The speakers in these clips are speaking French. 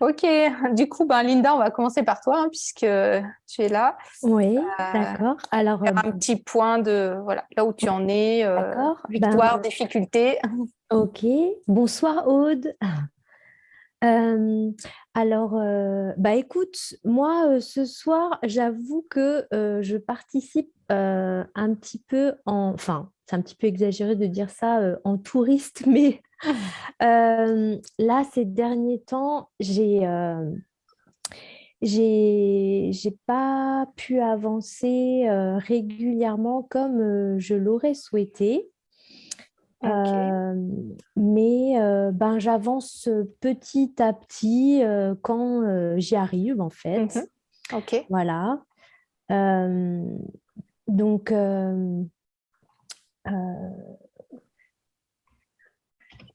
Ok, du coup, ben, Linda, on va commencer par toi, hein, puisque tu es là. Oui, d'accord. Alors, Faire un petit point de voilà, là où tu en es, d'accord. victoire, difficulté. Ok. Bonsoir, Aude. Euh, Écoute, moi, ce soir, j'avoue que je participe un petit peu enfin, c'est un petit peu exagéré de dire ça en touriste, mais là, ces derniers temps, j'ai pas pu avancer régulièrement comme je l'aurais souhaité. Ok. Euh, mais j'avance petit à petit quand j'y arrive, en Mhm. fait. Ok. Voilà. Euh, donc,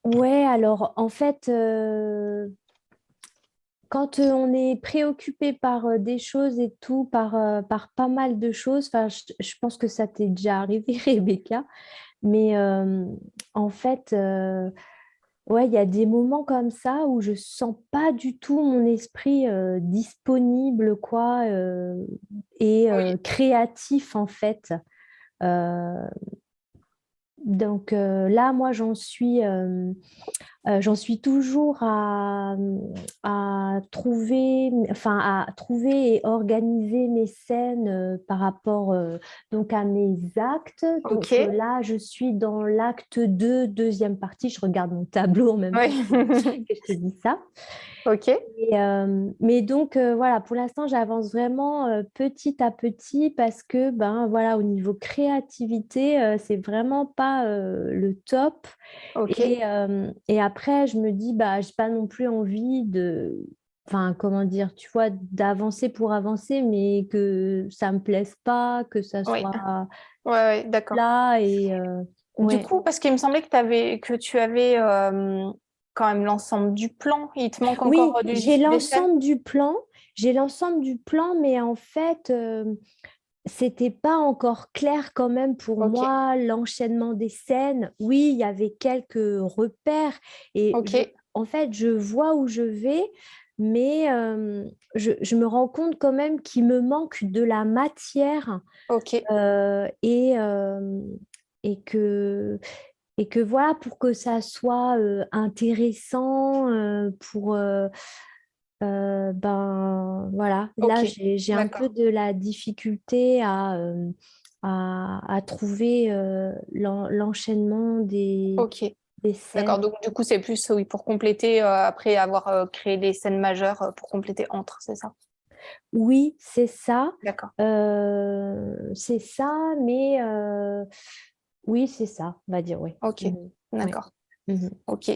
ouais, alors, en fait, quand on est préoccupé par des choses et tout, par pas mal de choses, enfin, je pense que ça t'est déjà arrivé, Rebecca, mais en fait, ouais, il y a des moments comme ça où je sens pas du tout mon esprit disponible, quoi, et Oui. créatif, en fait. Euh, là, moi, j'en suis toujours à trouver, enfin, à trouver et organiser mes scènes par rapport donc à mes actes. Ok. Donc là, je suis dans l'acte 2, deuxième partie. Je regarde mon tableau en même temps Oui. que je te dis ça. Ok. Mais donc, voilà, pour l'instant, j'avance vraiment petit à petit parce que, ben, voilà, au niveau créativité, c'est vraiment pas le top. Ok. Et après, je me dis, bah, j'ai pas non plus envie enfin, comment dire, tu vois, d'avancer pour avancer, mais que ça me plaise pas, que ça Oui. soit Ouais, ouais, d'accord. là Du ouais. coup, parce qu'il me semblait que tu avais quand même l'ensemble du plan. Il te manque encore Oui, des scènes. j'ai l'ensemble du plan, mais en fait, c'était pas encore clair quand même pour Ok. moi l'enchaînement des scènes. Oui, il y avait quelques repères et Ok. en fait, je vois où je vais, mais je me rends compte quand même qu'il me manque de la matière Ok. euh, et, euh, et que, et que voilà, pour que ça soit intéressant, ben voilà, là Ok. j'ai un peu D'accord. de la difficulté à trouver l'enchaînement Ok. des D'accord. scènes. Donc, du coup, c'est plus, oui, pour compléter, après avoir créé des scènes majeures, pour compléter entre, c'est ça? Oui, c'est ça. D'accord. C'est ça, mais oui, c'est ça, on va dire, oui. Ok. Mhm. Ouais. D'accord. Mhm. Ok.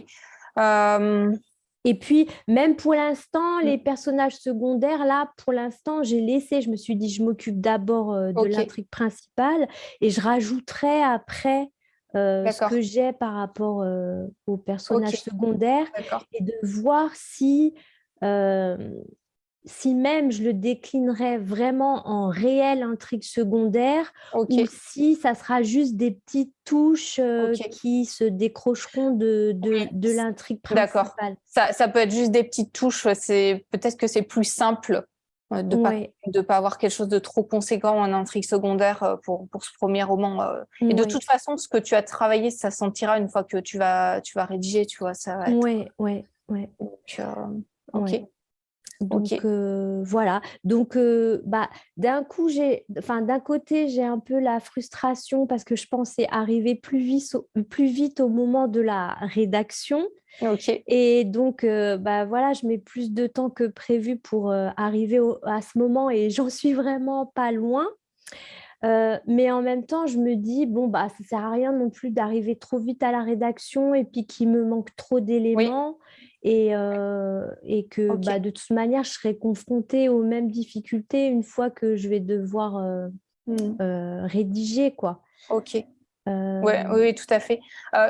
Euh, Et puis, même pour l'instant, les mm, personnages secondaires, là, pour l'instant, j'ai laissé, je me suis dit, je m'occupe d'abord de ok. l'intrigue principale et je rajouterai après ce D'accord. que j'ai par rapport aux Ok. personnages secondaires D'accord. et de voir euh, si même je le déclinerai vraiment en réelle intrigue secondaire Ok. ou si ça sera juste des petites touches Ok. qui se décrocheront Oui. de l'intrigue D'accord. principale. Ça peut être juste des petites touches. C'est peut-être que c'est plus simple Ouais, de pas avoir quelque chose de trop conséquent en intrigue secondaire pour ce premier roman. Et de ouais, toute façon, ce que tu as travaillé, ça sentira une fois que tu vas rédiger, tu vois, ça va être. ouais, ouais, ouais, Donc, ok, ouais. ok, Donc voilà. Donc d'un côté j'ai un peu la frustration parce que je pensais arriver plus vite au moment de la rédaction ok, et donc bah voilà je mets plus de temps que prévu pour arriver à ce moment et j'en suis vraiment pas loin. Mais en même temps, je me dis, bon, bah, ça sert à rien non plus d'arriver trop vite à la rédaction et puis qu'il me manque trop oui, d'éléments et que ok, bah, de toute manière, je serai confrontée aux mêmes difficultés une fois que je vais devoir hmm, rédiger, quoi. ok. Ouais, Euh, oui, oui, tout à fait.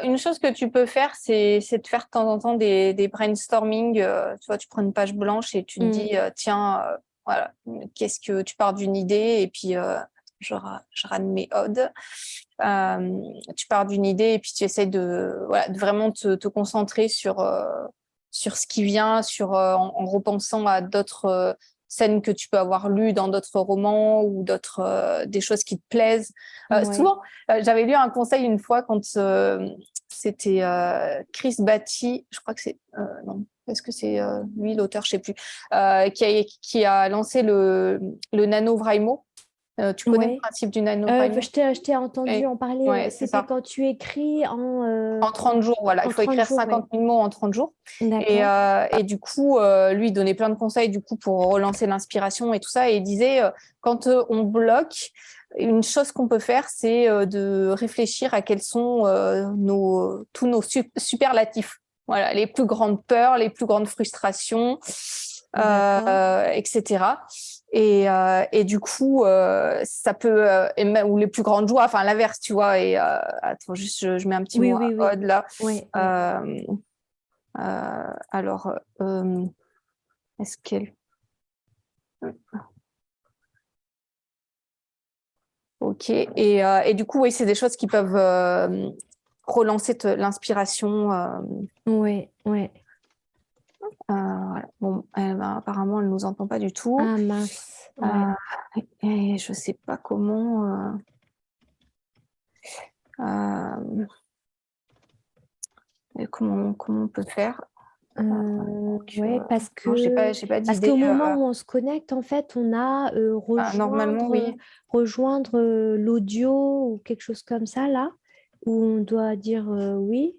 Une chose que tu peux faire, c'est de faire de temps en temps des brainstorming. Tu vois, tu prends une page blanche et tu te mm, dis, tiens, voilà, qu'est-ce que tu pars d'une idée et puis je rame mes odes. Tu pars d'une idée et puis tu essaies de, voilà, de vraiment te concentrer sur. sur ce qui vient, en repensant à d'autres scènes que tu peux avoir lues dans d'autres romans ou des choses qui te plaisent. Souvent, j'avais lu un conseil une fois quand c'était Chris Batty, je crois que c'est non, est-ce que c'est lui l'auteur, je sais plus, qui a lancé le NaNoWriMo. Tu connais le principe du NaNoWriMo? Je t'ai entendu en parler. Ouais, c'est C'était ça. quand tu écris En 30 jours, voilà. Il faut écrire 50 000 mots en 30 jours. Et du coup, lui, il donnait plein de conseils du coup, pour relancer l'inspiration et tout ça. Et il disait, quand on bloque, une chose qu'on peut faire, c'est de réfléchir à quels sont tous nos superlatifs. Voilà, les plus grandes peurs, les plus grandes frustrations, etc. Et du coup, ça peut, ou les plus grandes joies, enfin l'inverse, tu vois. Et attends, juste, je mets un petit mot à Aude là. Alors, est-ce qu'elle. Ok. Et du coup, oui, c'est des choses qui peuvent relancer l'inspiration. Oui. Voilà. Bon, apparemment, elle ne nous entend pas du tout. Ah mince. Et je ne sais pas comment. Comment on peut faire. Parce que j'ai pas d'idée. parce qu'au moment où on se connecte, en fait, on a normalement, oui. rejoindre l'audio ou quelque chose comme ça, là, où on doit dire oui.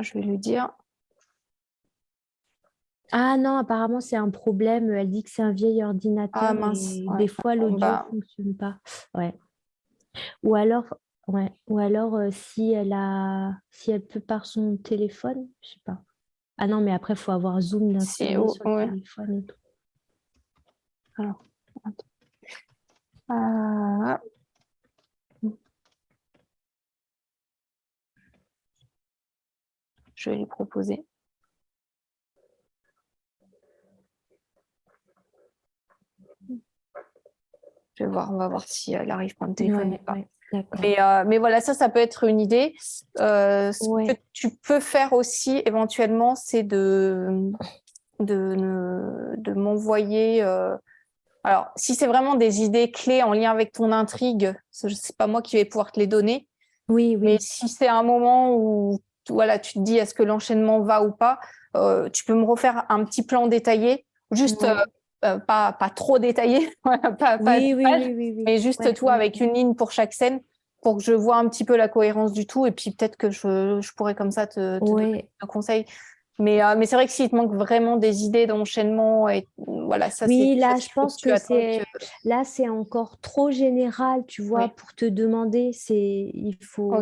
Je vais lui dire. Ah non, apparemment, c'est un problème. Elle dit que c'est un vieil ordinateur Ah mince. et des fois, l'audio ne fonctionne pas. Ouais. Ou alors, si elle peut par son téléphone, je sais pas. Ah non, mais après, il faut avoir Zoom d'installer sur le téléphone et tout. Alors, je vais lui proposer. On va voir si elle arrive par le téléphone ou pas. Mais voilà, ça peut être une idée. Ce que tu peux faire aussi éventuellement, c'est de m'envoyer. Alors, si c'est vraiment des idées clés en lien avec ton intrigue, c'est pas moi qui vais pouvoir te les donner. Oui. Mais si c'est un moment où voilà, tu te dis est-ce que l'enchaînement va ou pas, tu peux me refaire un petit plan détaillé, juste pas trop détaillé, pas mais juste toi avec une ligne pour chaque scène pour que je vois un petit peu la cohérence du tout et puis peut-être que je pourrais comme ça te donner un conseil. Mais c'est vrai que s'il te manque vraiment des idées d'enchaînement et voilà, ça oui, là, je pense que là, c'est encore trop général, tu vois, pour te demander, il faut,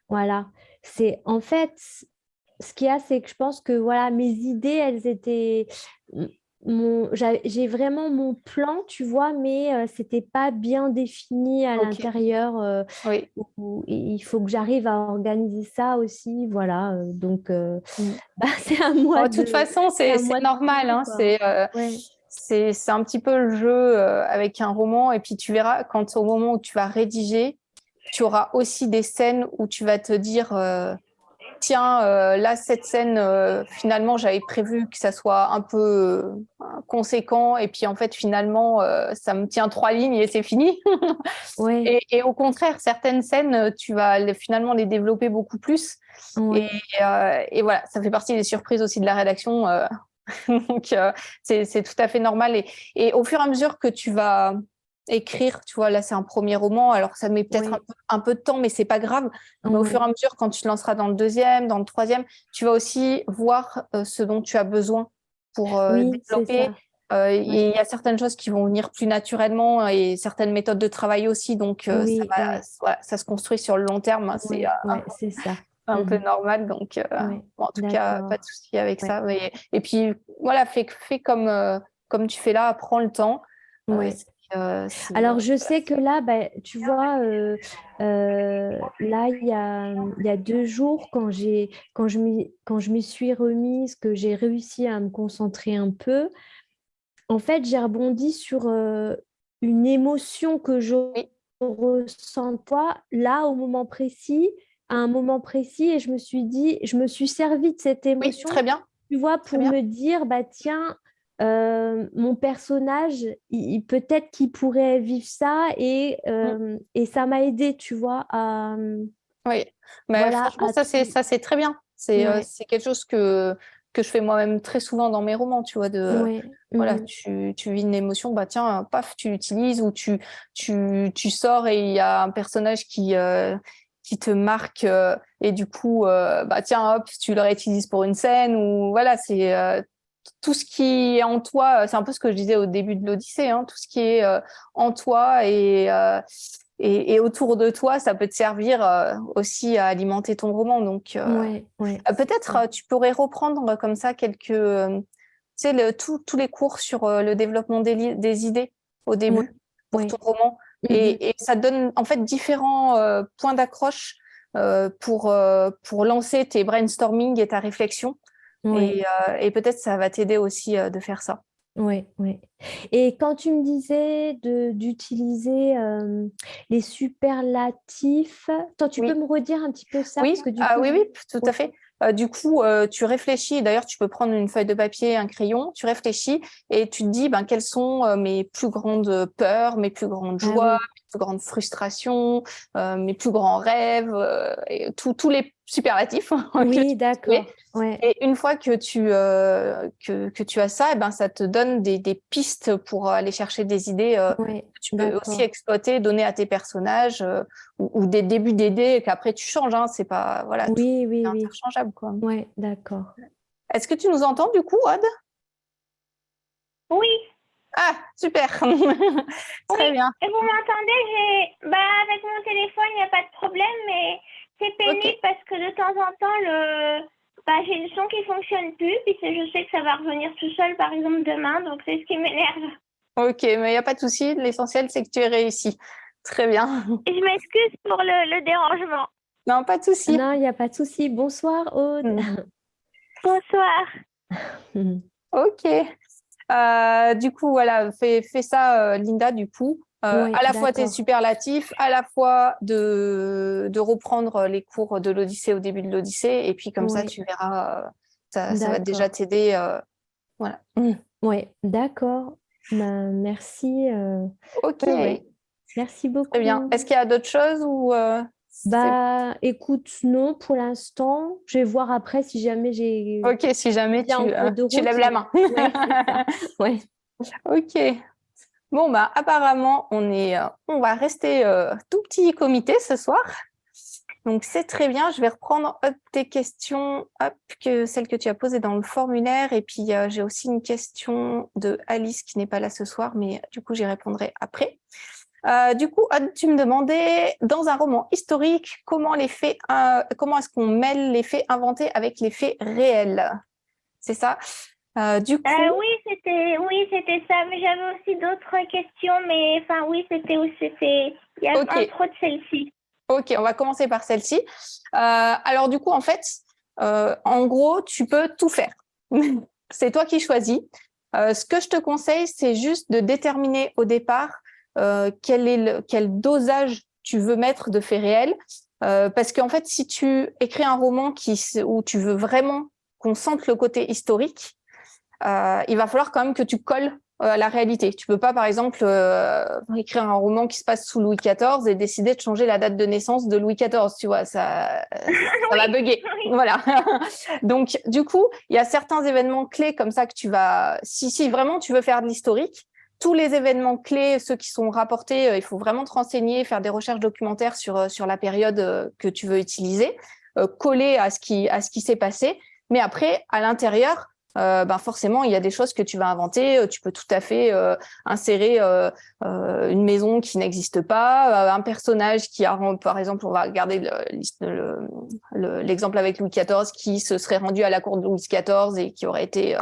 voilà. C'est en fait, ce qu'il y a, c'est que je pense que voilà, mes idées, elles étaient, j'ai vraiment mon plan, tu vois, mais c'était pas bien défini à l'intérieur. Il faut que j'arrive à organiser ça aussi, voilà. Donc, c'est à moi de toute façon, c'est normal, hein, c'est un petit peu le jeu avec un roman. Et puis tu verras, quand au moment où tu vas rédiger, tu auras aussi des scènes où tu vas te dire tiens, là, cette scène, finalement, j'avais prévu que ça soit un peu conséquent. Et puis, en fait, finalement, ça me tient 3 lignes et c'est fini. Et au contraire, certaines scènes, tu vas finalement les développer beaucoup plus. Et voilà, ça fait partie des surprises aussi de la rédaction. Donc, c'est tout à fait normal. Et au fur et à mesure que tu vas écrire, tu vois, là, c'est un premier roman, alors ça met peut-être un peu de temps, mais c'est pas grave. Mais au fur et à mesure, quand tu te lanceras dans le deuxième, dans le troisième, tu vas aussi voir ce dont tu as besoin pour développer. Il y a certaines choses qui vont venir plus naturellement et certaines méthodes de travail aussi. Donc, ça se construit sur le long terme. C'est ça. Un peu normal, donc en tout cas, pas de souci avec ça. Et puis, voilà, fais comme tu fais là, prends le temps. Alors, je sais que là, tu vois, là, il y a 2 jours, quand je m'y suis remise, que j'ai réussi à me concentrer un peu, en fait, j'ai rebondi sur une émotion que je ressens, toi, là, au moment précis, à un moment précis et je me suis dit, je me suis servi de cette Oui, émotion, très bien, tu vois, très pour bien. me dire, bah tiens, mon personnage, peut-être qu'il pourrait vivre ça Mm. et ça m'a aidé, tu vois, à, Oui, mais voilà, franchement, à tout. ça c'est très bien. Ouais, C'est quelque chose que je fais moi-même très souvent dans mes romans, tu vois, ouais, voilà, mhm, tu vis une émotion, bah tiens, paf, tu l'utilises ou tu sors et il y a un personnage qui te marque et du coup, bah tiens, hop, tu le réutilises pour une scène ou voilà, c'est tout ce qui est en toi, c'est un peu ce que je disais au début de l'Odyssée, hein, tout ce qui est en toi et autour de toi, ça peut te servir aussi à alimenter ton roman. Donc, ouais, ouais, c'est peut-être ça. tu pourrais reprendre comme ça quelques, tu sais, tous les cours sur le développement des idées au Ouais, début pour ton ouais, roman. mhm, Et ça te donne en fait différents points d'accroche pour lancer tes brainstorming et ta réflexion. ouais. Et peut-être ça va t'aider aussi de faire ça. Oui, oui. Et quand tu me disais d'utiliser les superlatifs, toi, tu peux Oui. me redire un petit peu ça Oui, parce que du coup, oui, oui, tout ouais. à fait. Du coup, tu réfléchis, d'ailleurs, tu peux prendre une feuille de papier, un crayon, tu réfléchis et tu te dis ben, quelles sont mes plus grandes peurs, mes plus grandes Ah joies, oui, mes plus grandes frustrations, mes plus grands rêves, et tous les superlatifs que tu oui, peux trouver. d'accord. Ouais, Et une fois que tu as ça, eh ben, ça te donne des pistes pour aller chercher des idées ouais, que tu peux aussi d'accord. exploiter, donner à tes personnages ou des débuts d'idées qu'après tu changes. Hein, c'est pas voilà, tout Oui, est oui, oui. interchangeable quoi. Ouais, d'accord. Est-ce que tu nous entends du coup, Aude? Oui, Ah, super. oui. Très bien. Et vous m'entendez? Avec mon téléphone, il n'y a pas de problème, mais c'est Ok. pénible parce que de temps en temps, j'ai le son qui fonctionne plus, puis je sais que ça va revenir tout seul, par exemple, demain, donc c'est ce qui m'énerve. Ok, mais il n'y a pas de souci. L'essentiel, c'est que tu aies réussi. Très bien. Et je m'excuse pour le dérangement. Non, pas de souci. Non, il n'y a pas de souci. Bonsoir, Aude. Hmm. Bonsoir. Ok. Du coup, voilà, fais ça, Linda, du coup. Ouais, À la fois tes d'accord. superlatifs, à la fois de reprendre les cours de l'Odyssée au début de l'Odyssée, et puis comme ça, Ouais, tu verras, ça va déjà d'accord. t'aider. Voilà. Ouais, d'accord. Ben, merci. Ok, Ouais, ouais. Merci très bien. beaucoup. Est-ce qu'il y a d'autres choses ou c'est Bah, écoute, non, pour l'instant. Je vais voir après si jamais j'ai ok si jamais bien en cours de tu route, lèves la mais main. ouais, c'est ça. Ouais. Ok. Bon bah apparemment on va rester tout petit comité ce soir. Donc c'est très bien. Je vais reprendre hop, tes questions, hop, celles que tu as posées dans le formulaire. Et puis j'ai aussi une question de Alice qui n'est pas là ce soir, mais du coup j'y répondrai après. Du coup, tu me demandais dans un roman historique comment est-ce qu'on mêle les faits inventés avec les faits réels. C'est ça. Du coup, Oui, c'était ça, mais j'avais aussi d'autres questions, mais enfin, oui, il y a ok, un trop de celle-ci. ok, on va commencer par celle-ci. Alors du coup, en fait, en gros, tu peux tout faire. C'est toi qui choisis. Ce que je te conseille, c'est juste de déterminer au départ quel dosage tu veux mettre de faits réels. Parce qu'en fait, si tu écris un roman où tu veux vraiment qu'on sente le côté historique, il va falloir quand même que tu colles à la réalité. Tu peux pas, par exemple, écrire un roman qui se passe sous Louis XIV et décider de changer la date de naissance de Louis XIV. Tu vois, ça va Oui, bugger. oui. Voilà. Donc, du coup, il y a certains événements clés comme ça que tu vas, si vraiment tu veux faire de l'historique, tous les événements clés, ceux qui sont rapportés, il faut vraiment te renseigner, faire des recherches documentaires sur la période que tu veux utiliser, coller à ce qui s'est passé. Mais après, à l'intérieur, forcément, il y a des choses que tu vas inventer. Tu peux tout à fait insérer une maison qui n'existe pas, un personnage par exemple, on va regarder l'exemple avec Louis XIV, qui se serait rendu à la cour de Louis XIV et qui aurait été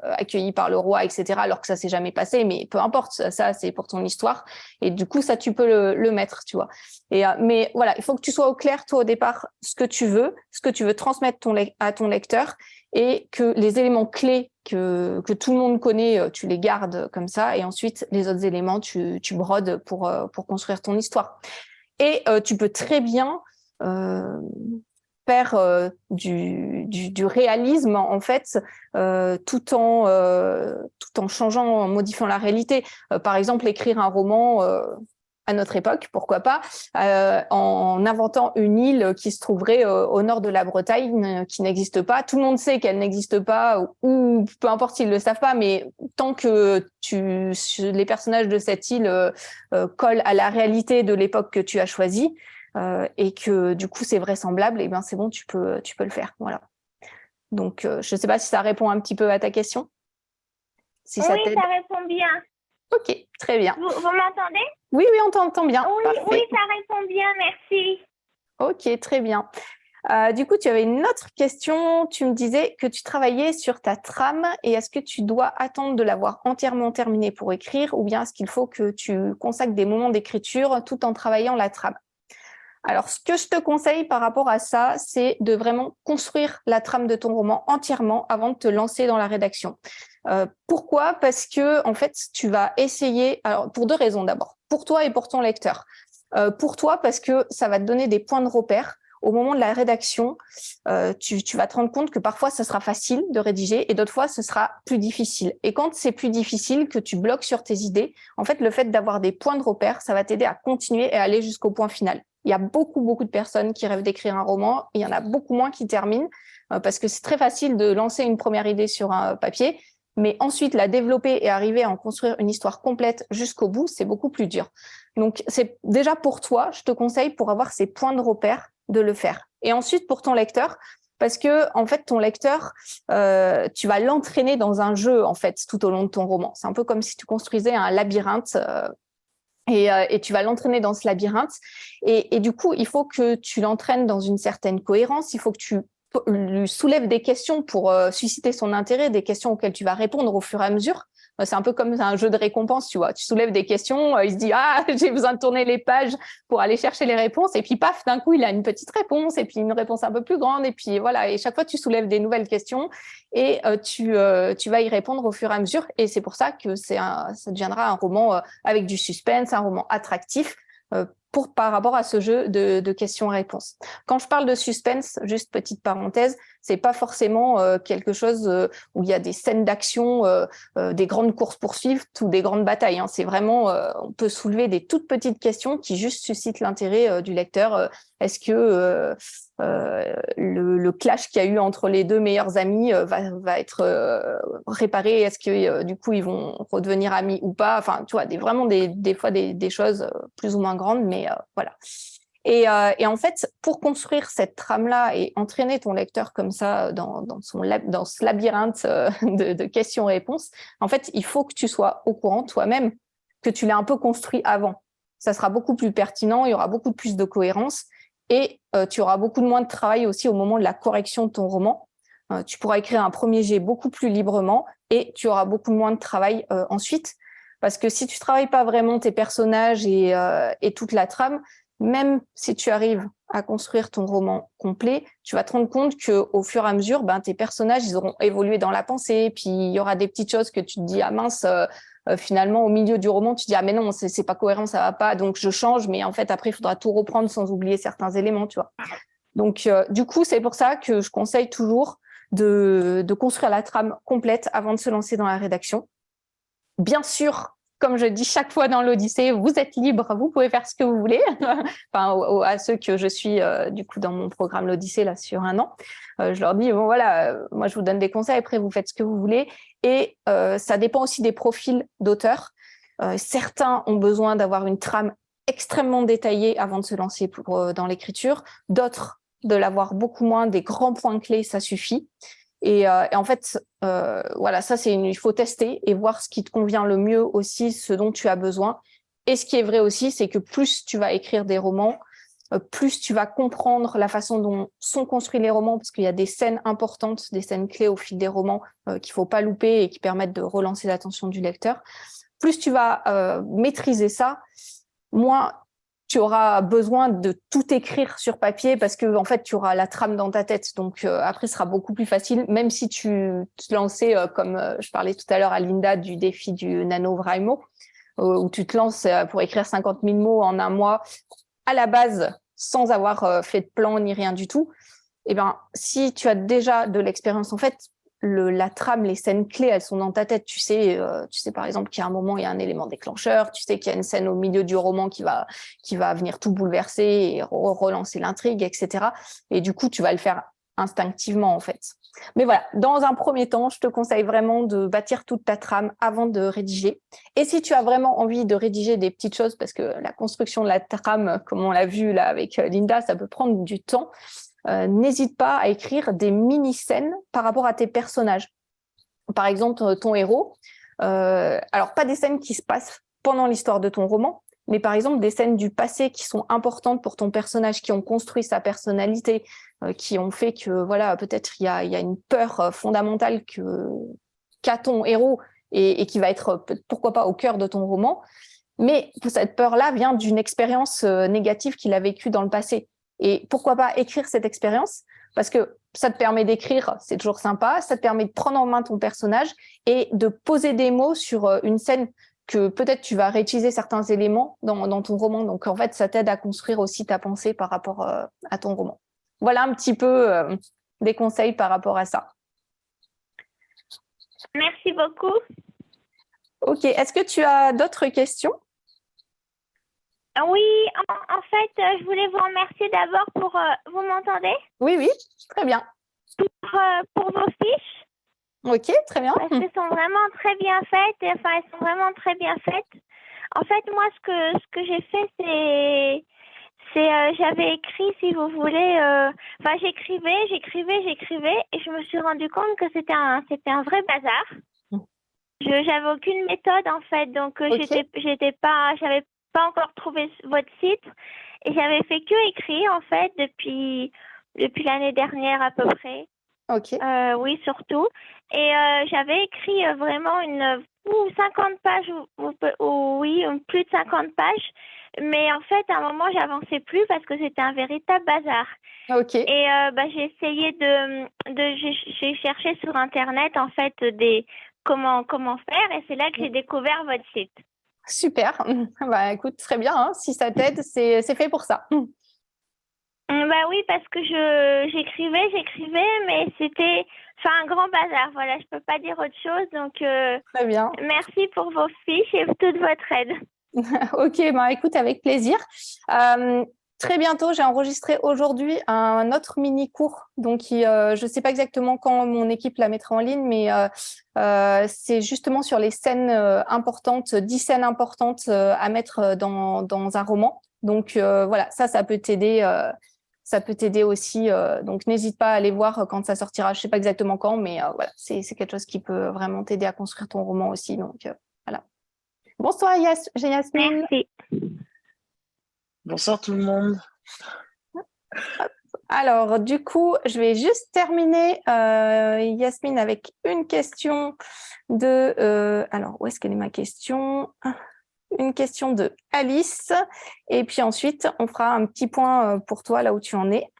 accueilli par le roi, etc., alors que ça s'est jamais passé, mais peu importe, ça c'est pour ton histoire. Et du coup, ça, tu peux le mettre, tu vois. Mais voilà, il faut que tu sois au clair, toi, au départ, ce que tu veux transmettre à ton lecteur, et que les éléments clés que tout le monde connaît, tu les gardes comme ça, et ensuite les autres éléments, tu brodes pour construire ton histoire. Et tu peux très bien faire du réalisme en fait, tout en changeant, en modifiant la réalité. Par exemple, écrire un roman à notre époque, pourquoi pas, en inventant une île qui se trouverait au nord de la Bretagne, qui n'existe pas. Tout le monde sait qu'elle n'existe pas, ou peu importe s'ils le savent pas, mais tant que les personnages de cette île collent à la réalité de l'époque que tu as choisie, et que du coup c'est vraisemblable, et ben c'est bon, tu peux le faire. Voilà. Donc je sais pas si ça répond un petit peu à ta question. Si oui, ça répond bien. Ok, très bien. Vous m'entendez? Oui, on t'entend bien. Oui, ça répond bien, merci. Ok, très bien. Du coup, tu avais une autre question. Tu me disais que tu travaillais sur ta trame, et est-ce que tu dois attendre de l'avoir entièrement terminée pour écrire, ou bien est-ce qu'il faut que tu consacres des moments d'écriture tout en travaillant la trame? Alors, ce que je te conseille par rapport à ça, c'est de vraiment construire la trame de ton roman entièrement avant de te lancer dans la rédaction. Pourquoi ? Parce que, en fait, tu vas essayer, alors pour deux raisons d'abord, pour toi et pour ton lecteur. Pour toi, parce que ça va te donner des points de repère. Au moment de la rédaction, tu vas te rendre compte que parfois, ça sera facile de rédiger et d'autres fois, ce sera plus difficile. Et quand c'est plus difficile, que tu bloques sur tes idées, en fait, le fait d'avoir des points de repère, ça va t'aider à continuer et à aller jusqu'au point final. Il y a beaucoup de personnes qui rêvent d'écrire un roman. Il y en a beaucoup moins qui terminent parce que c'est très facile de lancer une première idée sur un papier, mais ensuite la développer et arriver à en construire une histoire complète jusqu'au bout, c'est beaucoup plus dur. Donc, c'est déjà pour toi, je te conseille, pour avoir ces points de repère, de le faire. Et ensuite, pour ton lecteur, parce que en fait, ton lecteur, tu vas l'entraîner dans un jeu en fait tout au long de ton roman. C'est un peu comme si tu construisais un labyrinthe. Et tu vas l'entraîner dans ce labyrinthe. Et du coup, il faut que tu l'entraînes dans une certaine cohérence. Il faut que tu lui soulèves des questions pour susciter son intérêt, des questions auxquelles tu vas répondre au fur et à mesure. C'est un peu comme un jeu de récompense, tu vois. Tu soulèves des questions, il se dit « Ah, j'ai besoin de tourner les pages pour aller chercher les réponses. » Et puis, paf, d'un coup, il a une petite réponse et puis une réponse un peu plus grande. Et puis, voilà. Et chaque fois, tu soulèves des nouvelles questions et tu vas y répondre au fur et à mesure. Et c'est pour ça que ça deviendra un roman avec du suspense, un roman attractif par rapport à ce jeu de questions-réponses. Quand je parle de suspense, juste petite parenthèse, c'est pas forcément quelque chose où il y a des scènes d'action, des grandes courses-poursuites ou des grandes batailles. Hein. C'est vraiment, on peut soulever des toutes petites questions qui juste suscitent l'intérêt du lecteur. Est-ce que le clash qu'il y a eu entre les deux meilleurs amis va être réparé? Est-ce que du coup ils vont redevenir amis ou pas? Enfin, tu vois, vraiment des fois des choses plus ou moins grandes, mais voilà. Et en fait, pour construire cette trame-là et entraîner ton lecteur comme ça dans ce labyrinthe de questions-réponses, en fait, il faut que tu sois au courant toi-même que tu l'as un peu construit avant. Ça sera beaucoup plus pertinent, il y aura beaucoup plus de cohérence et tu auras beaucoup moins de travail aussi au moment de la correction de ton roman. Tu pourras écrire un premier jet beaucoup plus librement et tu auras beaucoup moins de travail ensuite. Parce que si tu travailles pas vraiment tes personnages et toute la trame, même si tu arrives à construire ton roman complet, tu vas te rendre compte qu'au fur et à mesure, tes personnages, ils auront évolué dans la pensée, puis il y aura des petites choses que tu te dis, ah mince, finalement, au milieu du roman, tu te dis, ah mais non, c'est pas cohérent, ça va pas, donc je change, mais en fait, après, il faudra tout reprendre sans oublier certains éléments, tu vois. Donc, du coup, c'est pour ça que je conseille toujours de construire la trame complète avant de se lancer dans la rédaction. Bien sûr, comme je dis chaque fois dans l'Odyssée, vous êtes libre, vous pouvez faire ce que vous voulez. Enfin, à ceux que je suis du coup dans mon programme l'Odyssée là sur 1 an, je leur dis bon voilà, moi je vous donne des conseils, après vous faites ce que vous voulez. Et ça dépend aussi des profils d'auteurs. Certains ont besoin d'avoir une trame extrêmement détaillée avant de se lancer dans l'écriture, d'autres de l'avoir beaucoup moins, des grands points clés, ça suffit. Et en fait, voilà, ça il faut tester et voir ce qui te convient le mieux aussi, ce dont tu as besoin. Et ce qui est vrai aussi, c'est que plus tu vas écrire des romans, plus tu vas comprendre la façon dont sont construits les romans, parce qu'il y a des scènes importantes, des scènes clés au fil des romans qu'il faut pas louper et qui permettent de relancer l'attention du lecteur. Plus tu vas maîtriser ça, moins tu auras besoin de tout écrire sur papier parce que en fait tu auras la trame dans ta tête, donc après ce sera beaucoup plus facile, même si tu te lançais comme je parlais tout à l'heure à Linda du défi du NaNoWriMo où tu te lances pour écrire 50 000 mots en 1 mois. À la base, sans avoir fait de plan ni rien du tout, eh ben, si tu as déjà de l'expérience, en fait, la trame, les scènes clés, elles sont dans ta tête. Tu sais par exemple qu'il y a un moment, il y a un élément déclencheur. Tu sais qu'il y a une scène au milieu du roman qui va venir tout bouleverser et relancer l'intrigue, etc. Et du coup, tu vas le faire instinctivement, en fait. Mais voilà, dans un premier temps, je te conseille vraiment de bâtir toute ta trame avant de rédiger. Et si tu as vraiment envie de rédiger des petites choses, parce que la construction de la trame, comme on l'a vu là avec Linda, ça peut prendre du temps, n'hésite pas à écrire des mini-scènes par rapport à tes personnages. Par exemple, ton héros, alors pas des scènes qui se passent pendant l'histoire de ton roman, mais par exemple des scènes du passé qui sont importantes pour ton personnage, qui ont construit sa personnalité, qui ont fait que voilà, peut-être il y a une peur fondamentale qu'a ton héros et qui va être pourquoi pas au cœur de ton roman. Mais cette peur-là vient d'une expérience négative qu'il a vécue dans le passé. Et pourquoi pas écrire cette expérience? Parce que ça te permet d'écrire, c'est toujours sympa, ça te permet de prendre en main ton personnage et de poser des mots sur une scène que peut-être tu vas réutiliser certains éléments dans ton roman. Donc, en fait, ça t'aide à construire aussi ta pensée par rapport à ton roman. Voilà un petit peu des conseils par rapport à ça. Merci beaucoup. Ok, est-ce que tu as d'autres questions? Oui, en fait, je voulais vous remercier d'abord pour... vous m'entendez? Oui, très bien. Pour vos fiches. Ok, très bien. Parce qu'elles sont vraiment très bien faites. Enfin, elles sont vraiment très bien faites. En fait, moi, ce que j'ai fait, j'avais écrit, si vous voulez... Enfin, j'écrivais, et je me suis rendu compte que c'était un vrai bazar. J'avais aucune méthode, en fait. Donc, j'avais pas encore trouvé votre site et j'avais fait que écrire en fait depuis l'année dernière à peu près. Ok. Oui, surtout. Et j'avais écrit vraiment 50 pages ou plus de 50 pages. Mais en fait, à un moment, j'avançais plus parce que c'était un véritable bazar. Ok. Et j'ai essayé j'ai cherché sur Internet en fait comment faire et c'est là que j'ai découvert votre site. Super. Bah, écoute, très bien. Hein. Si ça t'aide, c'est fait pour ça. Bah oui, parce que j'écrivais, mais c'était un grand bazar. Voilà, je peux pas dire autre chose. Donc, très bien. Merci pour vos fiches et toute votre aide. Ok, bah, écoute, avec plaisir. Très bientôt, j'ai enregistré aujourd'hui un autre mini-cours. Donc, je ne sais pas exactement quand mon équipe la mettra en ligne, mais c'est justement sur les scènes importantes, 10 scènes importantes à mettre dans un roman. Donc, voilà, ça peut t'aider. Ça peut t'aider aussi. Donc, n'hésite pas à aller voir quand ça sortira. Je ne sais pas exactement quand, mais voilà, c'est quelque chose qui peut vraiment t'aider à construire ton roman aussi. Donc, voilà. Bonsoir Yasmine. Merci. Bonsoir tout le monde. Alors, du coup, je vais juste terminer, Yasmine, avec une question de... alors, où est-ce qu'elle est ma question? Une question de Alice. Et puis ensuite, on fera un petit point pour toi, là où tu en es.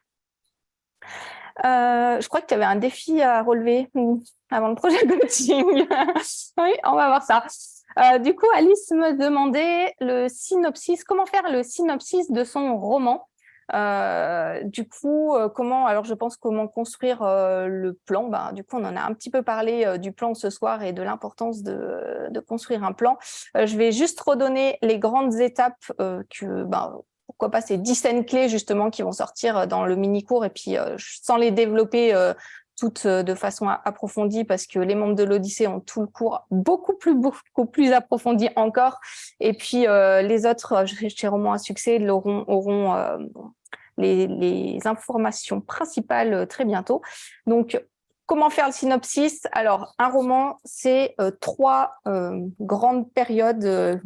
Je crois que tu avais un défi à relever avant le projet coaching. Oui, on va voir ça. Du coup, Alice me demandait le synopsis, comment faire le synopsis de son roman. Du coup, alors je pense comment construire le plan. Ben, du coup, on en a un petit peu parlé du plan ce soir et de l'importance de construire un plan. Je vais juste redonner les grandes étapes pourquoi pas ces 10 scènes clés justement qui vont sortir dans le mini-cours et puis sans les développer toutes de façon approfondie parce que les membres de l'Odyssée ont tout le cours beaucoup plus approfondi encore. Et puis les autres chez Romans à succès auront les informations principales très bientôt. Donc, comment faire le synopsis? Alors, un roman, c'est 3 grandes périodes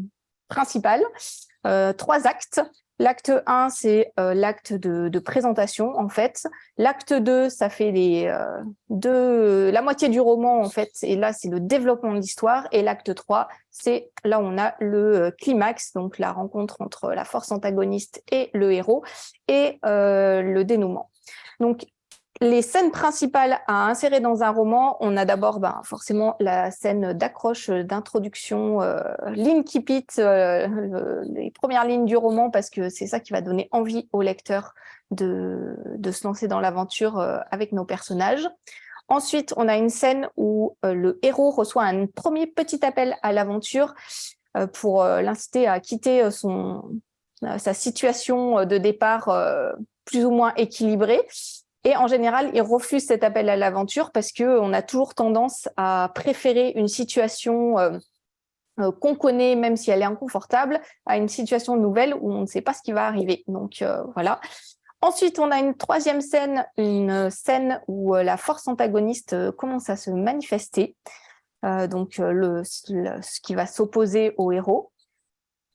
principales, 3 actes. L'acte 1, c'est l'acte de présentation, en fait. L'acte 2, ça fait la moitié du roman, en fait. Et là, c'est le développement de l'histoire. Et l'acte 3, c'est là où on a le climax, donc la rencontre entre la force antagoniste et le héros, et le dénouement. Donc, Les scènes principales à insérer dans un roman, on a d'abord forcément la scène d'accroche, d'introduction, l'incipit, les premières lignes du roman, parce que c'est ça qui va donner envie au lecteur de se lancer dans l'aventure avec nos personnages. Ensuite, on a une scène où le héros reçoit un premier petit appel à l'aventure pour l'inciter à quitter sa situation de départ plus ou moins équilibrée. Et en général, il refuse cet appel à l'aventure parce qu'on a toujours tendance à préférer une situation qu'on connaît, même si elle est inconfortable, à une situation nouvelle où on ne sait pas ce qui va arriver. Donc voilà. Ensuite, on a une troisième scène, une scène où la force antagoniste commence à se manifester, ce qui va s'opposer au héros.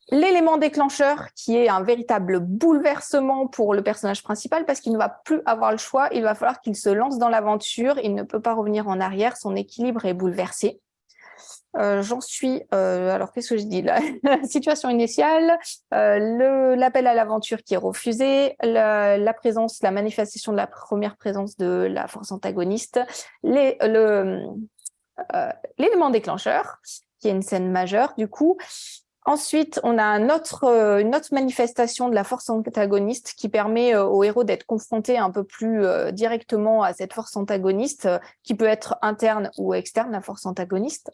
L'élément déclencheur qui est un véritable bouleversement pour le personnage principal parce qu'il ne va plus avoir le choix, il va falloir qu'il se lance dans l'aventure, il ne peut pas revenir en arrière, son équilibre est bouleversé. Alors qu'est-ce que je dis là? La situation initiale, l'appel à l'aventure qui est refusé, la manifestation de la première présence de la force antagoniste, l'élément déclencheur qui est une scène majeure du coup. Ensuite, on a une autre manifestation de la force antagoniste qui permet au héros d'être confronté un peu plus directement à cette force antagoniste, qui peut être interne ou externe, la force antagoniste.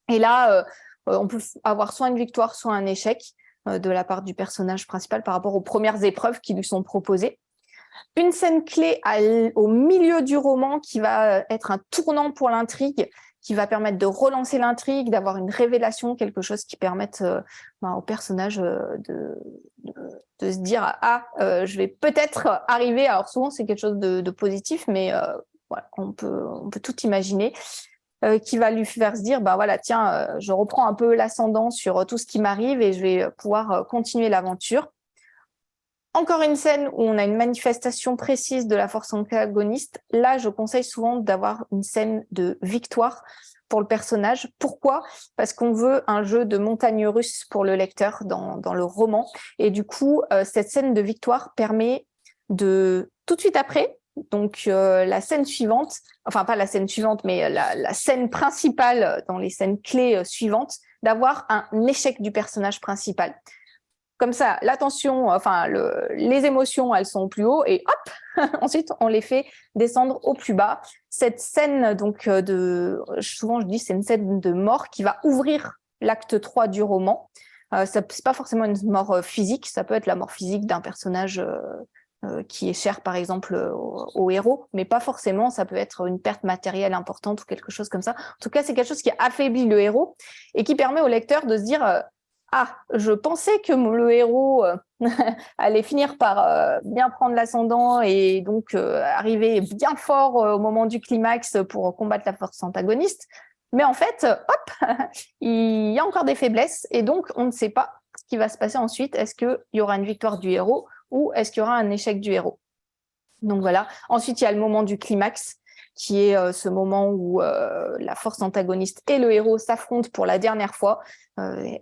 Et là, on peut avoir soit une victoire, soit un échec de la part du personnage principal par rapport aux premières épreuves qui lui sont proposées. Une scène clé au milieu du roman qui va être un tournant pour l'intrigue, qui va permettre de relancer l'intrigue, d'avoir une révélation, quelque chose qui permette au personnage de se dire « Ah, je vais peut-être arriver ». Alors souvent, c'est quelque chose de positif, mais voilà, on peut tout imaginer. Qui va lui faire se dire, je reprends un peu l'ascendant sur tout ce qui m'arrive et je vais pouvoir continuer l'aventure. Encore une scène où on a une manifestation précise de la force antagoniste. Là, je conseille souvent d'avoir une scène de victoire pour le personnage. Pourquoi ? Parce qu'on veut un jeu de montagne russe pour le lecteur dans le roman. Et du coup, cette scène de victoire permet de, tout de suite après, donc la scène suivante, enfin pas la scène suivante, mais la scène principale dans les scènes clés suivantes, d'avoir un échec du personnage principal. Comme ça, l'attention, les émotions, elles sont au plus haut et hop, ensuite on les fait descendre au plus bas. Cette scène, donc souvent je dis, c'est une scène de mort qui va ouvrir l'acte 3 du roman. C'est pas forcément une mort physique, ça peut être la mort physique d'un personnage qui est cher par exemple au héros, mais pas forcément, ça peut être une perte matérielle importante ou quelque chose comme ça. En tout cas, c'est quelque chose qui affaiblit le héros et qui permet au lecteur de se dire ah, je pensais que le héros allait finir par bien prendre l'ascendant et donc arriver bien fort au moment du climax pour combattre la force antagoniste. Mais en fait, hop, il y a encore des faiblesses et donc on ne sait pas ce qui va se passer ensuite. Est-ce qu'il y aura une victoire du héros ou est-ce qu'il y aura un échec du héros? Donc voilà. Ensuite, il y a le moment du climax, qui est ce moment où la force antagoniste et le héros s'affrontent pour la dernière fois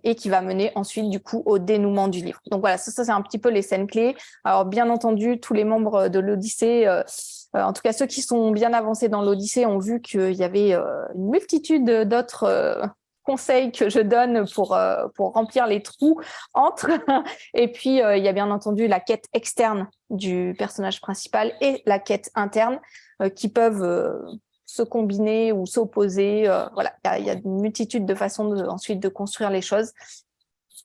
et qui va mener ensuite du coup au dénouement du livre. Donc voilà, ça c'est un petit peu les scènes clés. Alors bien entendu, tous les membres de l'Odyssée, en tout cas ceux qui sont bien avancés dans l'Odyssée, ont vu qu'il y avait une multitude d'autres conseils que je donne pour remplir les trous entre. Et puis, il y a bien entendu la quête externe du personnage principal et la quête interne qui peuvent se combiner ou s'opposer. Voilà, il y a une multitude de façons ensuite de construire les choses.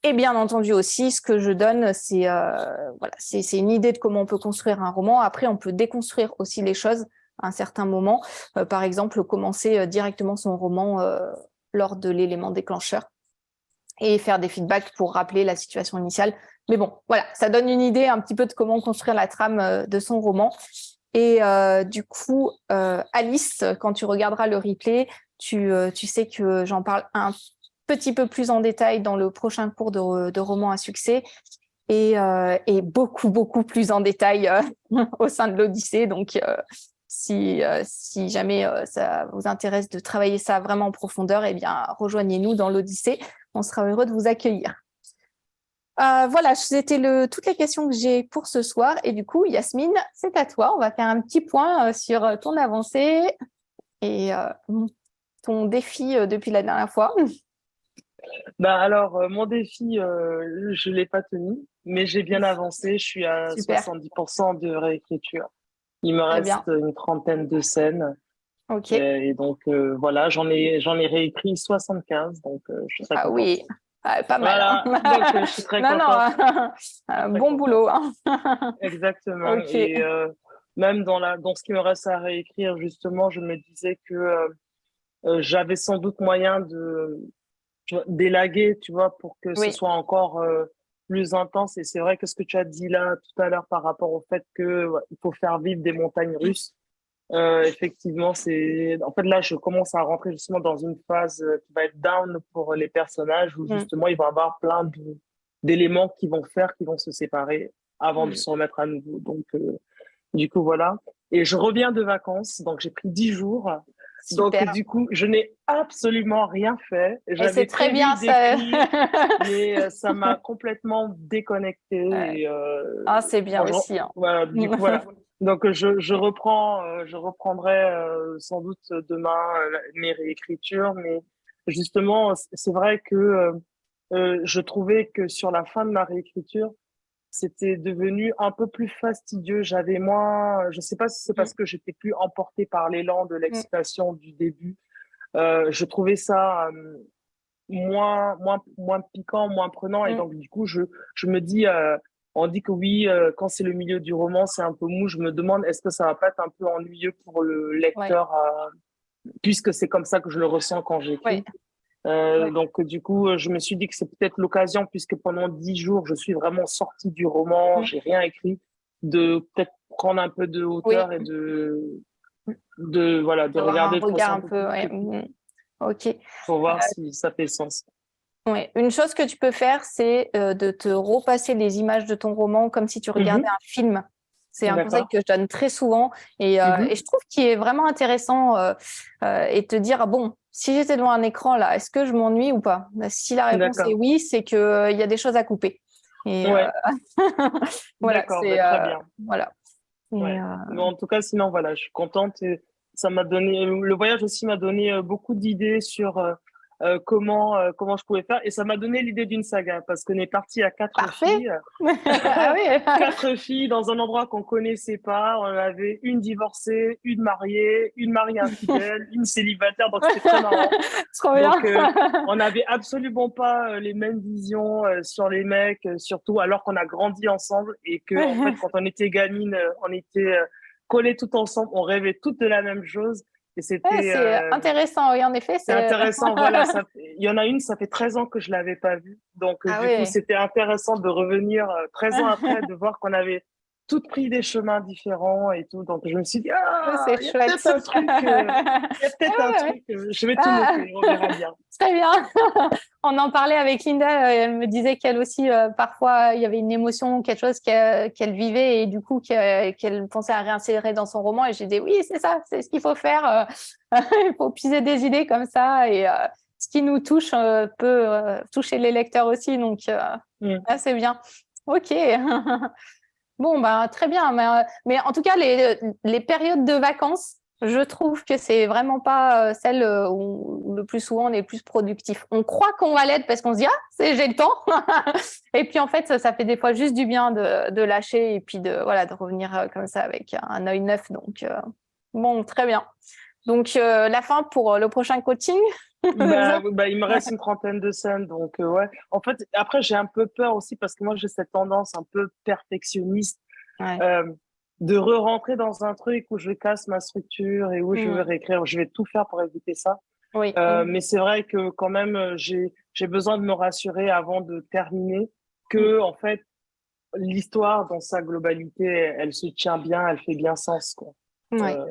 Et bien entendu aussi, ce que je donne, c'est une idée de comment on peut construire un roman. Après, on peut déconstruire aussi les choses à un certain moment. Par exemple, commencer directement son roman lors de l'élément déclencheur et faire des feedbacks pour rappeler la situation initiale. Mais bon, voilà, ça donne une idée un petit peu de comment construire la trame de son roman. Et du coup, Alice, quand tu regarderas le replay, tu sais que j'en parle un petit peu plus en détail dans le prochain cours de roman à succès et beaucoup, beaucoup plus en détail au sein de l'Odyssée. Donc, si jamais ça vous intéresse de travailler ça vraiment en profondeur, eh bien, rejoignez-nous dans l'Odyssée. On sera heureux de vous accueillir. Voilà, c'était toutes les questions que j'ai pour ce soir. Et du coup, Yasmine, c'est à toi. On va faire un petit point sur ton avancée et ton défi depuis la dernière fois. Bah alors, mon défi, je l'ai pas tenu, mais j'ai bien avancé. Je suis à Super, 70% de réécriture. Il me très reste bien. une trentaine de scènes. Ok. Et donc, voilà, j'en ai réécrit 75, donc je suis très Ah contente. oui, pas mal, hein. Voilà, donc je suis très Non, contente. non, Je suis très bon contente. boulot, hein. Exactement. Ok. Et même dans ce qui me reste à réécrire, justement, je me disais que j'avais sans doute moyen de d'élaguer, tu vois, pour que ce Oui. soit encore plus intense. Et c'est vrai que ce que tu as dit là tout à l'heure par rapport au fait que ouais, il faut faire vivre des montagnes russes. Effectivement, en fait là, je commence à rentrer justement dans une phase qui va être down pour les personnages où Mm. justement il va y avoir plein d'éléments qui vont se séparer avant de Mm. se remettre à nouveau. Donc, du coup, voilà. Et je reviens de vacances, donc j'ai pris 10 jours. Donc, Super. du coup, je n'ai absolument rien fait. Et c'est J'avais très prévu bien ça. d'écrire, mais ça m'a complètement déconnecté. Ouais. Et Ah, c'est bien franchement, aussi, hein. voilà, du coup, voilà. Donc, je reprendrai sans doute demain mes réécritures, mais justement, c'est vrai que je trouvais que sur la fin de ma réécriture, c'était devenu un peu plus fastidieux. J'avais moins, je sais pas si c'est Mm. parce que j'étais plus emportée par l'élan de Mm. l'excitation du début. Je trouvais ça moins piquant, moins prenant. Et Mm. donc, du coup, je me dis, on dit que oui, quand c'est le milieu du roman, c'est un peu mou. Je me demande, est-ce que ça va pas être un peu ennuyeux pour le Ouais, lecteur, puisque c'est comme ça que je le ressens quand ouais, j'écris. ouais. Donc, du coup, je me suis dit que c'est peut-être l'occasion, puisque pendant 10 jours, je suis vraiment sortie du roman, Mm. j'ai rien écrit, de peut-être prendre un peu de Oui, hauteur et voilà, de avoir un regarder de regard façon un un peu peu, plus ouais. critique Mm. Ok. pour voir si ça fait sens. Ouais. Une chose que tu peux faire, c'est de te repasser les images de ton roman comme si tu regardais Mhm. un film. C'est un conseil D'accord. que je donne très souvent et Mhm. je trouve qu'il est vraiment intéressant et te dire, ah bon, si j'étais devant un écran là, est-ce que je m'ennuie ou pas? Si la réponse est D'accord. oui, c'est qu'il y a des choses à couper. Et Ouais. voilà, D'accord. Bah, très bien. voilà. Et, Ouais. Mais en tout cas, sinon, voilà, je suis contente. Et ça m'a donné, le voyage aussi m'a donné beaucoup d'idées sur comment je pouvais faire. Et ça m'a donné l'idée d'une saga parce qu'on est parti à quatre parfait. filles. Ah oui. Quatre filles dans un endroit qu'on connaissait pas. On avait une divorcée, une mariée infidèle, une célibataire. Donc c'était très marrant. Trop bien. Donc on n'avait absolument pas les mêmes visions sur les mecs, surtout alors qu'on a grandi ensemble et que en fait quand on était gamine, on était collés tout ensemble, on rêvait toutes de la même chose. Et Ouais, c'était c'est intéressant, oui, en effet. c'est intéressant, voilà. Il y en a une, ça fait 13 ans que je l'avais pas vue. Donc, Ah du coup, oui. c'était intéressant de revenir 13 ans après, de voir qu'on avait toutes pris des chemins différents et tout. Donc, je me suis dit, ah, C'est il y a chouette. peut-être un truc, il y a peut-être un Ah ouais, ouais. truc, je vais tout Ah, noter, on verra bien. très bien. On en parlait avec Linda. Elle me disait qu'elle aussi, parfois, il y avait une émotion, quelque chose qu'elle vivait et du coup, qu'elle pensait à réinsérer dans son roman. Et j'ai dit, oui, c'est ça, c'est ce qu'il faut faire. Il faut puiser des idées comme ça. Et ce qui nous touche peut toucher les lecteurs aussi. Donc, Mm. c'est bien. OK. Bon, bah, très bien. Mais en tout cas, les périodes de vacances, je trouve que c'est vraiment pas celle où le plus souvent on est plus productif. On croit qu'on va l'être parce qu'on se dit, ah, j'ai le temps. Et puis en fait, ça fait des fois juste du bien de lâcher et puis de revenir comme ça avec un œil neuf. Donc, bon, très bien. Donc, la fin pour le prochain coaching. Il me reste une trentaine de scènes, donc ouais. En fait, après, j'ai un peu peur aussi parce que moi, j'ai cette tendance un peu perfectionniste Ouais. euh, de re-rentrer dans un truc où je casse ma structure et où je vais Mm. réécrire. Je vais tout faire pour éviter ça. Oui. Mm. Mais c'est vrai que quand même, j'ai besoin de me rassurer avant de terminer que, en fait, l'histoire dans sa globalité, elle se tient bien, elle fait bien sens, quoi. Ouais. Euh,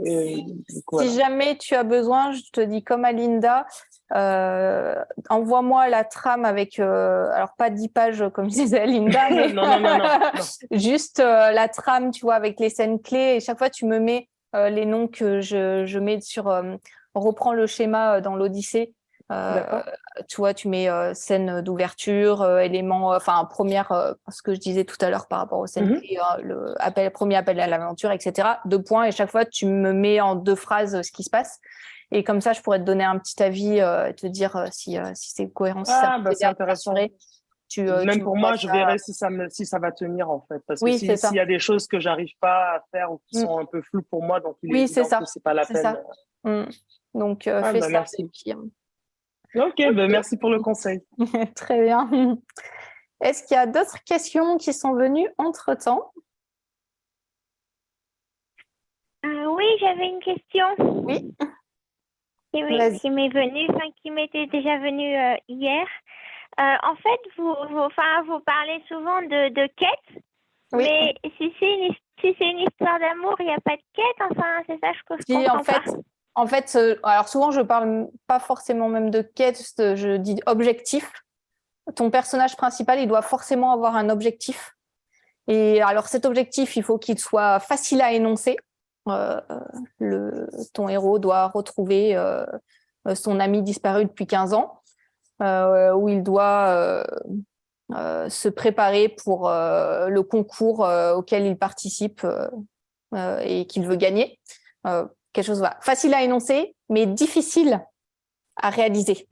et, donc, Si voilà. jamais tu as besoin, je te dis comme à Linda, envoie-moi la trame avec, alors pas 10 pages comme disait Linda, mais Non, non, non, non, non. juste la trame, tu vois, avec les scènes clés. Et chaque fois, tu me mets les noms que je mets sur, on reprend le schéma dans l'Odyssée. Tu vois, tu mets scène d'ouverture, éléments, première, ce que je disais tout à l'heure par rapport aux scènes clés, premier appel à l'aventure, etc. 2 points, et chaque fois, tu me mets en 2 phrases ce qui se passe. Et comme ça, je pourrais te donner un petit avis et te dire si c'est cohérent, si ça peut c'est intéressant. Même pour moi, je verrai si ça va tenir, en fait. Parce que s'il y a des choses que j'arrive pas à faire ou qui sont un peu floues pour moi, donc il est évident que c'est pas la peine. Donc, fais ça. Merci. Ok, merci pour le conseil. Très bien. Est-ce qu'il y a d'autres questions qui sont venues entre-temps? Oui, j'avais une question. Oui. Qui m'est venue, qui m'était déjà venue hier. En fait, vous parlez souvent de quête, mais si c'est une histoire d'amour, il n'y a pas de quête, enfin, c'est ça, je comprends pas. En fait, alors souvent, je parle pas forcément même de quête, je dis objectif. Ton personnage principal, il doit forcément avoir un objectif. Et alors, cet objectif, il faut qu'il soit facile à énoncer. Ton héros doit retrouver son ami disparu depuis 15 ans, où il doit se préparer pour le concours auquel il participe et qu'il veut gagner. Quelque chose facile à énoncer, mais difficile à réaliser.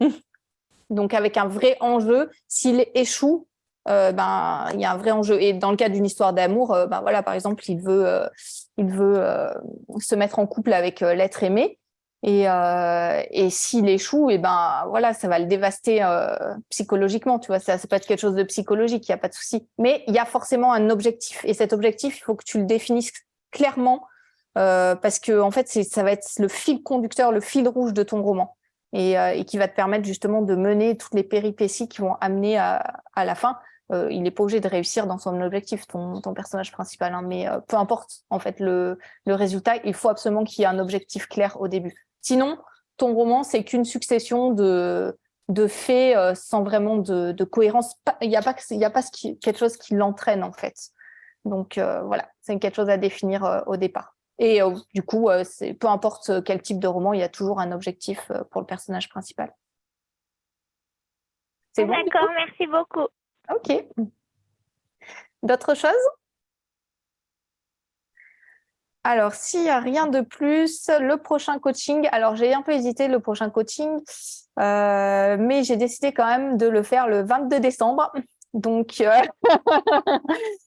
Donc, avec un vrai enjeu, s'il échoue, il y a un vrai enjeu. Et dans le cas d'une histoire d'amour, par exemple, il veut se mettre en couple avec l'être aimé. Et s'il échoue, ça va le dévaster psychologiquement. Tu vois, ça peut être quelque chose de psychologique, il n'y a pas de souci. Mais il y a forcément un objectif. Et cet objectif, il faut que tu le définisses clairement parce que en fait, ça va être le fil conducteur, le fil rouge de ton roman. Et qui va te permettre justement de mener toutes les péripéties qui vont amener à la fin. Il n'est pas obligé de réussir dans son objectif, ton personnage principal, mais peu importe en fait le résultat, il faut absolument qu'il y ait un objectif clair au début. Sinon, ton roman, c'est qu'une succession de faits sans vraiment de cohérence. Il n'y a pas quelque chose qui l'entraîne en fait. Donc voilà, c'est quelque chose à définir au départ. Et du coup, peu importe quel type de roman, il y a toujours un objectif pour le personnage principal. C'est bon, d'accord, merci beaucoup. Ok. D'autres choses? Alors, s'il n'y a rien de plus, le prochain coaching, alors j'ai un peu hésité le prochain coaching, mais j'ai décidé quand même de le faire le 22 décembre. Donc,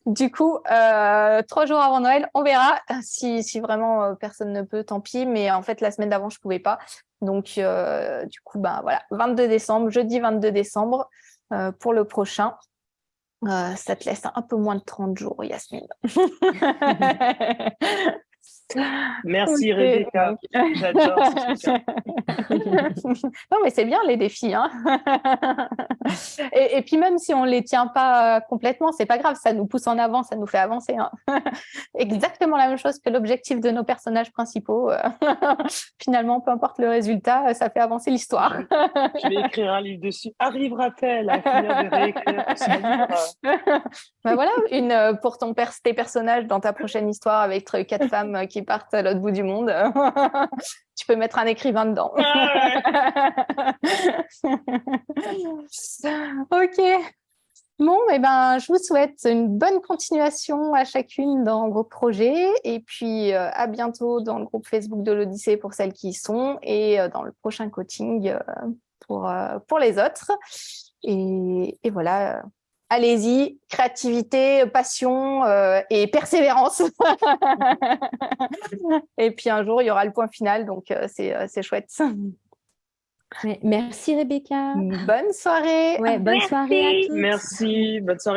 du coup, 3 jours avant Noël, on verra si vraiment personne ne peut, tant pis. Mais en fait, la semaine d'avant, je ne pouvais pas. Donc, du coup, 22 décembre, jeudi 22 décembre pour le prochain. Ça te laisse un peu moins de 30 jours, Yasmine. Merci Rebecca, j'adore ce Non mais c'est bien les défis, hein. et puis même si on les tient pas complètement, c'est pas grave, ça nous pousse en avant, ça nous fait avancer, hein. Exactement la même chose que l'objectif de nos personnages principaux. Finalement, peu importe le résultat, ça fait avancer l'histoire. Je vais écrire un livre dessus. Arrivera-t-elle à finir de réécrire ce livre? Voilà, pour tes personnages dans ta prochaine histoire avec 4 femmes qui partent à l'autre bout du monde. Tu peux mettre un écrivain dedans. Ok. Bon, je vous souhaite une bonne continuation à chacune dans vos projets et puis à bientôt dans le groupe Facebook de l'Odyssée pour celles qui y sont et dans le prochain coaching pour les autres. Et voilà. Allez-y, créativité, passion et persévérance. Et puis un jour, il y aura le point final, donc c'est chouette. Merci Rebecca. Bonne soirée. Bonne soirée à tous. Merci, bonne soirée.